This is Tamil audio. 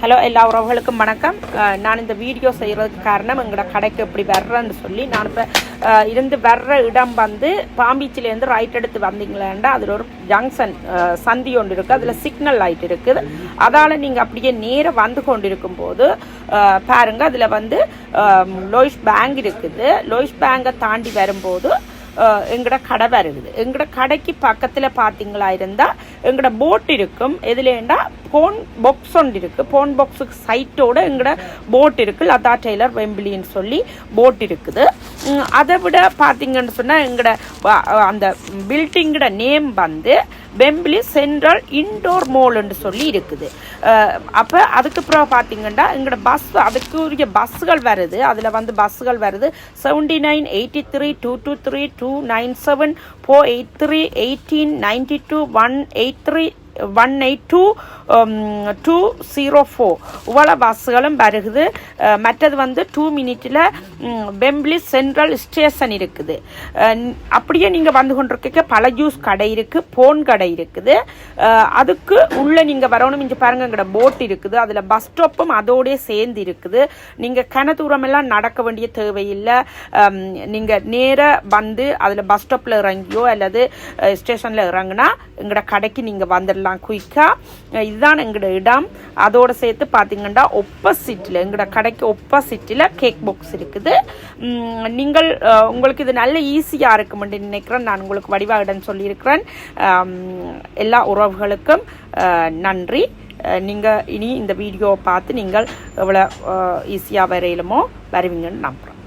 ஹலோ எல்லா உறவுகளுக்கும் வணக்கம். நான் இந்த வீடியோ செய்கிறதுக்கு காரணம் எங்களோட கடைக்கு எப்படி வர்றேன்னு சொல்லி நான் இப்போ இருந்து வர்ற இடம் வந்து பாம்பீச்சிலேருந்து ரைட் எடுத்து வந்தீங்களேண்டா அதில் ஒரு ஜங்ஷன் சந்தி ஒன்று இருக்குது, அதில் சிக்னல் லைட் இருக்குது. அதால் நீங்கள் அப்படியே நேராக வந்து கொண்டு இருக்கும்போது பாருங்கள், அதில் வந்து லோயிஸ் பேங்க் இருக்குது. லோயிஸ் பேங்கை தாண்டி வரும்போது எங்களோட கடை வருது. எங்களோட கடைக்கு பக்கத்தில் பார்த்தீங்களா இருந்தால் எங்களோட போட் இருக்கும். எதுலேண்டா போன் பாக்ஸ் ஒன்று இருக்குது. போன் பாக்ஸுக்கு சைட்டோட எங்களோட போட் இருக்குது. லதா டெய்லர் வெம்பிலின்னு சொல்லி போட் இருக்குது. அதை விட பார்த்தீங்கன்னு சொன்னால் எங்களோட அந்த பில்டிங்கோட நேம் வந்து வெம்பிலி சென்ட்ரல் இன்டோர் மால்னு சொல்லி இருக்குது. அப்போ அதுக்கப்புறம் பார்த்தீங்கன்னா எங்களோட பஸ், அதுக்குரிய பஸ்ஸுகள் வருது. அதில் வந்து பஸ்ஸுகள் வருது 79 83 223 297 483 1892 183 182 204 இவ்வளோ பஸ்ஸுகளும் வருகுது. மற்றது வந்து 2 மினிட்டில் வெம்பிலி சென்ட்ரல் ஸ்டேஷன் இருக்குது. அப்படியே நீங்கள் வந்து கொண்டிருக்க பல ஜூஸ் கடை இருக்குது, போன் கடை இருக்குது. அதுக்கு உள்ளே நீங்கள் வரணும். இங்கே பாருங்க, எங்களோட போட் இருக்குது. அதில் பஸ் ஸ்டாப்பும் அதோடய சேர்ந்து இருக்குது. நீங்கள் கன தூரமெல்லாம் நடக்க வேண்டிய தேவையில்லை. நீங்கள் நேராக வந்து அதில் பஸ் ஸ்டாப்பில் இறங்கியோ அல்லது ஸ்டேஷனில் இறங்குனா எங்களோட கடைக்கு நீங்கள் வந்துடலாம் குயிக்காக. இதுதான் எங்களோட இடம். அதோடு சேர்த்து பார்த்தீங்கன்னா ஒப்போசிட்டில், எங்களோட கடைக்கு ஒப்போசிட்டில் கேக் பாக்ஸ் இருக்குது. நீங்கள் உங்களுக்கு இது நல்ல ஈஸியாக இருக்குமென்று நினைக்கிறேன். நான் உங்களுக்கு வடிவாகிடன்னு சொல்லியிருக்கிறேன். எல்லா உறவுகளுக்கும் நன்றி. நீங்கள் இனி இந்த வீடியோவை பார்த்து நீங்கள் எவ்வளோ ஈஸியாக வரையிலுமோ வருவீங்கன்னு நம்புகிறேன்.